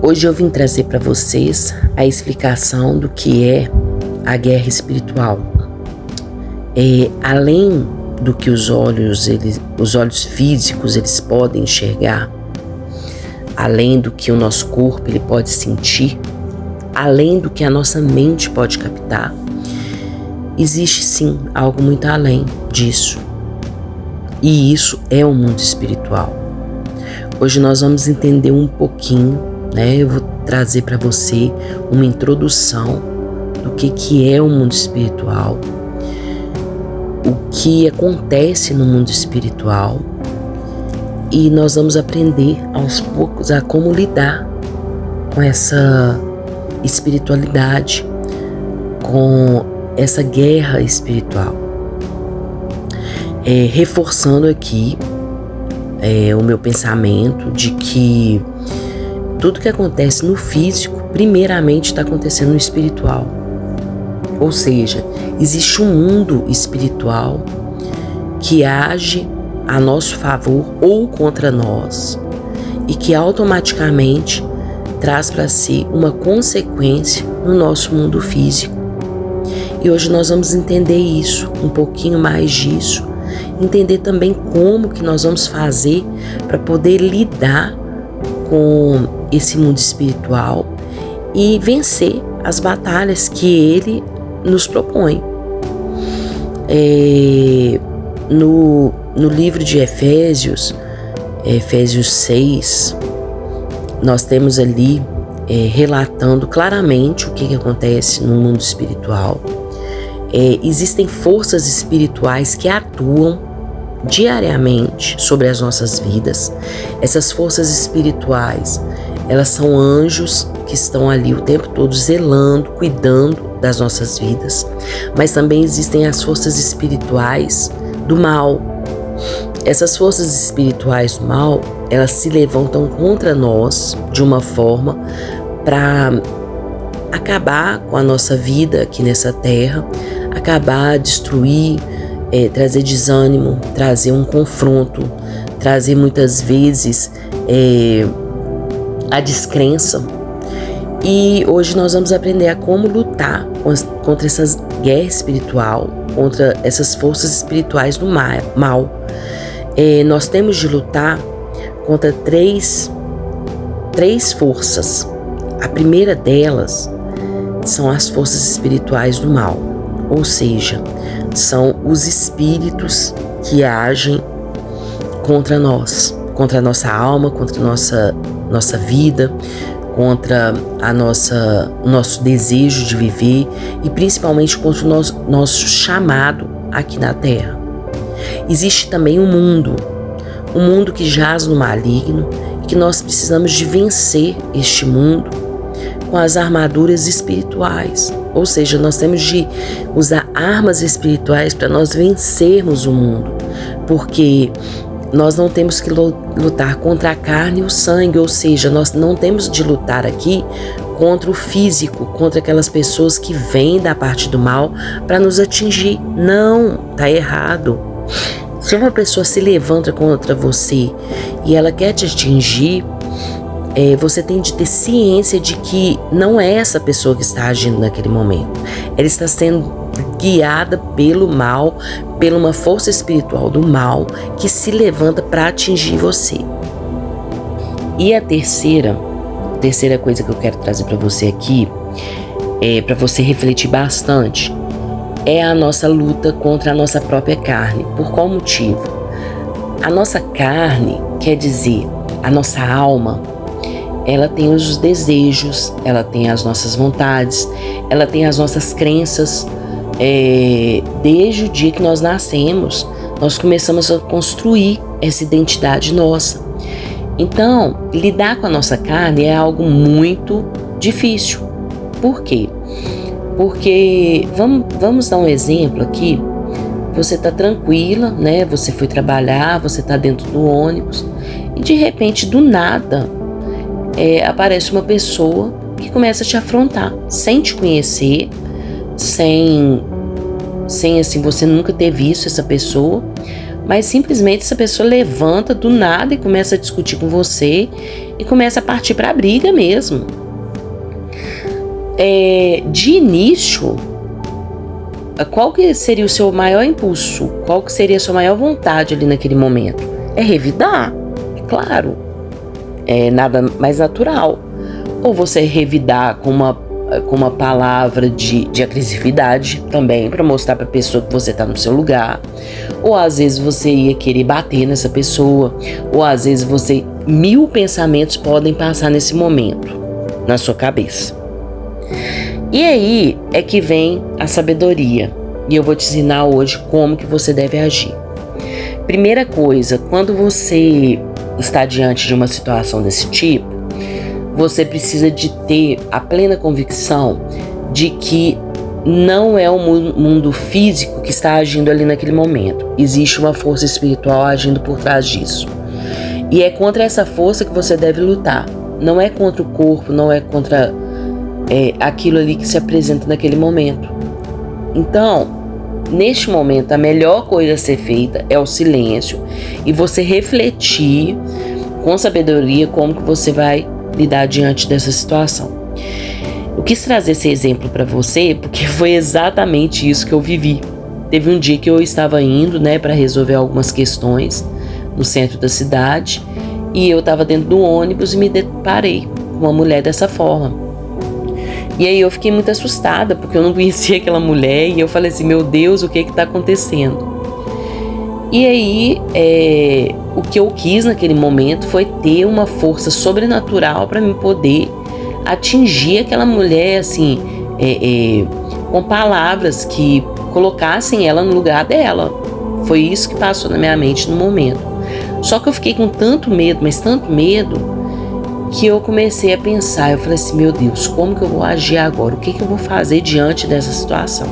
Hoje eu vim trazer para vocês a explicação do que é a guerra espiritual. Além do que os olhos físicos eles podem enxergar, além do que o nosso corpo ele pode sentir, além do que a nossa mente pode captar, existe sim algo muito além disso. E isso é o mundo espiritual. Hoje nós vamos entender um pouquinho, eu vou trazer para você uma introdução do que é o mundo espiritual, o que acontece no mundo espiritual, e nós vamos aprender aos poucos a como lidar com essa espiritualidade, com essa guerra espiritual. Reforçando aqui o meu pensamento de que tudo que acontece no físico, primeiramente está acontecendo no espiritual. Ou seja, existe um mundo espiritual que age a nosso favor ou contra nós e que automaticamente traz para si uma consequência no nosso mundo físico. E hoje nós vamos entender isso, um pouquinho mais disso, entender também como que nós vamos fazer para poder lidar com esse mundo espiritual e vencer as batalhas que ele nos propõe. No livro de Efésios 6, nós temos ali relatando claramente o que acontece no mundo espiritual. Existem forças espirituais que atuam diariamente sobre as nossas vidas. Essas forças espirituais, elas são anjos que estão ali o tempo todo zelando, cuidando das nossas vidas. Mas também existem as forças espirituais do mal. Essas forças espirituais do mal, elas se levantam contra nós de uma forma para acabar com a nossa vida aqui nessa terra, acabar, destruir, trazer desânimo, trazer um confronto, trazer muitas vezes a descrença. E hoje nós vamos aprender a como lutar contra essa guerra espiritual, contra essas forças espirituais do mal. Nós temos de lutar contra três forças. A primeira delas são as forças espirituais do mal, ou seja, são os espíritos que agem contra nós, contra a nossa alma, contra a nossa vida, contra o nosso desejo de viver e principalmente contra o nosso chamado aqui na Terra. Existe também um mundo que jaz no maligno e que nós precisamos de vencer este mundo com as armaduras espirituais. Ou seja, nós temos de usar armas espirituais para nós vencermos o mundo, porque nós não temos que lutar contra a carne e o sangue, ou seja, nós não temos de lutar aqui contra o físico, contra aquelas pessoas que vêm da parte do mal para nos atingir. Não, tá errado. Se uma pessoa se levanta contra você e ela quer te atingir, você tem de ter ciência de que não é essa pessoa que está agindo naquele momento. Ela está sendo guiada pelo mal, por uma força espiritual do mal que se levanta para atingir você. E a terceira coisa que eu quero trazer para você aqui, para você refletir bastante, é a nossa luta contra a nossa própria carne. Por qual motivo? A nossa carne, quer dizer, a nossa alma, ela tem os desejos, ela tem as nossas vontades, ela tem as nossas crenças. Desde o dia que nós nascemos, nós começamos a construir essa identidade nossa. Então, lidar com a nossa carne é algo muito difícil. Por quê? Porque, vamos dar um exemplo aqui. Você está tranquila, Você foi trabalhar, você está dentro do ônibus e de repente, do nada, aparece uma pessoa que começa a te afrontar, sem te conhecer, sem assim, você nunca ter visto essa pessoa, mas simplesmente essa pessoa levanta do nada e começa a discutir com você e começa a partir para a briga mesmo. De início, qual que seria o seu maior impulso? Qual que seria a sua maior vontade ali naquele momento? É revidar, é claro. É nada mais natural. Ou você revidar com uma palavra de agressividade também, para mostrar para a pessoa que você está no seu lugar. Ou às vezes você ia querer bater nessa pessoa. Ou às vezes 1000 pensamentos podem passar nesse momento na sua cabeça. E aí é que vem a sabedoria. E eu vou te ensinar hoje como que você deve agir. Primeira coisa, quando você está diante de uma situação desse tipo, você precisa de ter a plena convicção de que não é o mundo físico que está agindo ali naquele momento. Existe uma força espiritual agindo por trás disso. E é contra essa força que você deve lutar. Não é contra o corpo, não é contra aquilo ali que se apresenta naquele momento. Então, neste momento, a melhor coisa a ser feita é o silêncio e você refletir com sabedoria como que você vai lidar diante dessa situação. Eu quis trazer esse exemplo para você porque foi exatamente isso que eu vivi. Teve um dia que eu estava indo, para resolver algumas questões no centro da cidade e eu estava dentro do ônibus e me deparei com uma mulher dessa forma. E aí eu fiquei muito assustada, porque eu não conhecia aquela mulher, e eu falei assim, meu Deus, o que está acontecendo? E aí, o que eu quis naquele momento foi ter uma força sobrenatural para me poder atingir aquela mulher, assim, com palavras que colocassem ela no lugar dela. Foi isso que passou na minha mente no momento. Só que eu fiquei com tanto medo, mas tanto medo, que eu comecei a pensar, eu falei assim, meu Deus, como que eu vou agir agora? O que eu vou fazer diante dessa situação?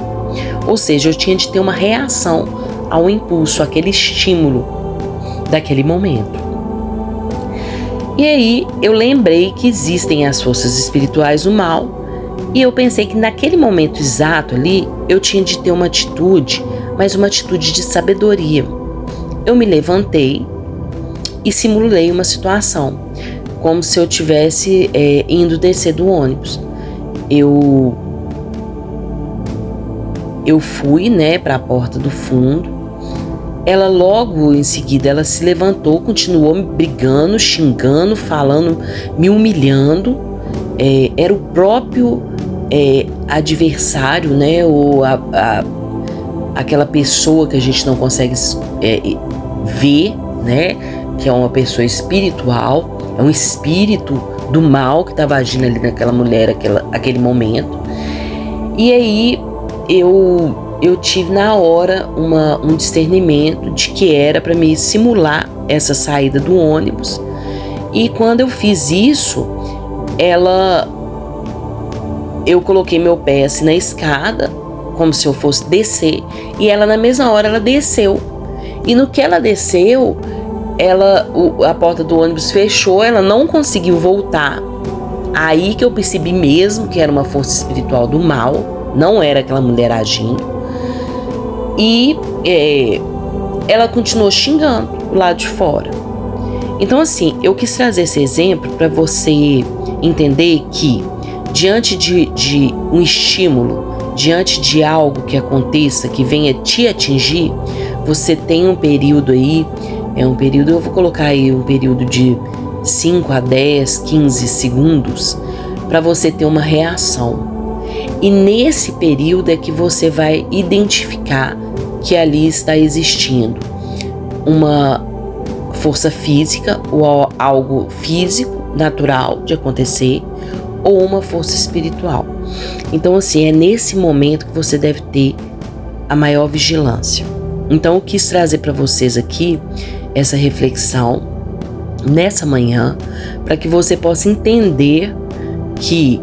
Ou seja, eu tinha de ter uma reação ao impulso, aquele estímulo daquele momento. E aí eu lembrei que existem as forças espirituais do mal e eu pensei que naquele momento exato ali, eu tinha de ter uma atitude, mas uma atitude de sabedoria. Eu me levantei e simulei uma situação, como se eu estivesse indo descer do ônibus. Eu fui, para a porta do fundo. Ela logo em seguida, ela se levantou, continuou me brigando, xingando, falando, me humilhando. Era o próprio adversário, ou aquela pessoa que a gente não consegue ver, que é uma pessoa espiritual. É um espírito do mal que estava agindo ali naquela mulher, aquele momento. E aí eu tive na hora um discernimento de que era para me simular essa saída do ônibus. E quando eu fiz isso, eu coloquei meu pé assim na escada, como se eu fosse descer. E ela na mesma hora ela desceu. E no que ela desceu, a porta do ônibus fechou, ela não conseguiu voltar. Aí que eu percebi mesmo que era uma força espiritual do mal, não era aquela mulher agindo. E ela continuou xingando do lado de fora. Então assim, eu quis trazer esse exemplo para você entender que diante de um estímulo, diante de algo que aconteça, que venha te atingir, você tem um período aí, eu vou colocar aí um período de 5 a 10, 15 segundos para você ter uma reação. E nesse período é que você vai identificar que ali está existindo uma força física ou algo físico, natural de acontecer, ou uma força espiritual. Então assim, é nesse momento que você deve ter a maior vigilância. Então eu quis trazer para vocês aqui essa reflexão nessa manhã, para que você possa entender que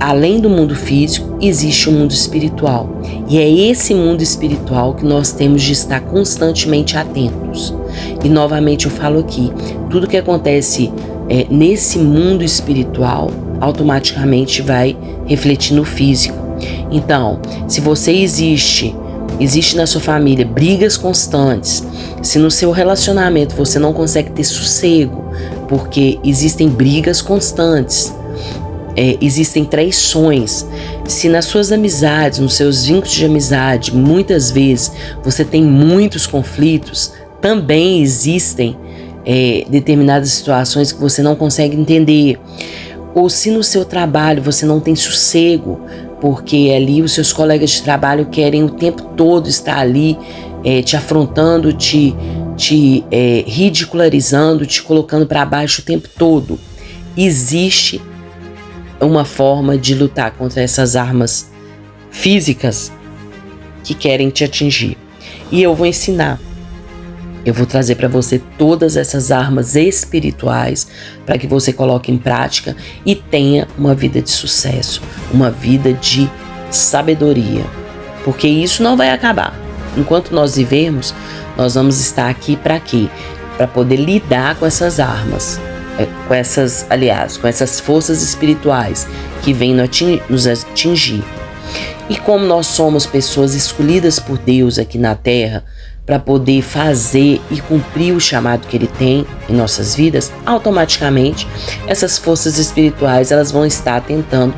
além do mundo físico existe um mundo espiritual, e é esse mundo espiritual que nós temos de estar constantemente atentos. E novamente eu falo aqui, tudo que acontece nesse mundo espiritual automaticamente vai refletir no físico. Então, se você existe existe na sua família brigas constantes, se no seu relacionamento você não consegue ter sossego, porque existem brigas constantes, existem traições, se nas suas amizades, nos seus vínculos de amizade, muitas vezes você tem muitos conflitos, também existem determinadas situações que você não consegue entender. Ou se no seu trabalho você não tem sossego, porque ali os seus colegas de trabalho querem o tempo todo estar ali te afrontando, te ridicularizando, te colocando para baixo o tempo todo. Existe uma forma de lutar contra essas armas físicas que querem te atingir. E eu vou ensinar. Eu vou trazer para você todas essas armas espirituais para que você coloque em prática e tenha uma vida de sucesso, uma vida de sabedoria. Porque isso não vai acabar. Enquanto nós vivermos, nós vamos estar aqui para quê? Para poder lidar com essas armas, com essas forças espirituais que vêm nos atingir. E como nós somos pessoas escolhidas por Deus aqui na Terra, para poder fazer e cumprir o chamado que Ele tem em nossas vidas, automaticamente essas forças espirituais elas vão estar atentando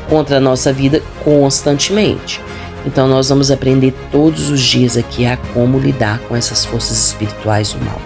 contra a nossa vida constantemente. Então nós vamos aprender todos os dias aqui a como lidar com essas forças espirituais do mal.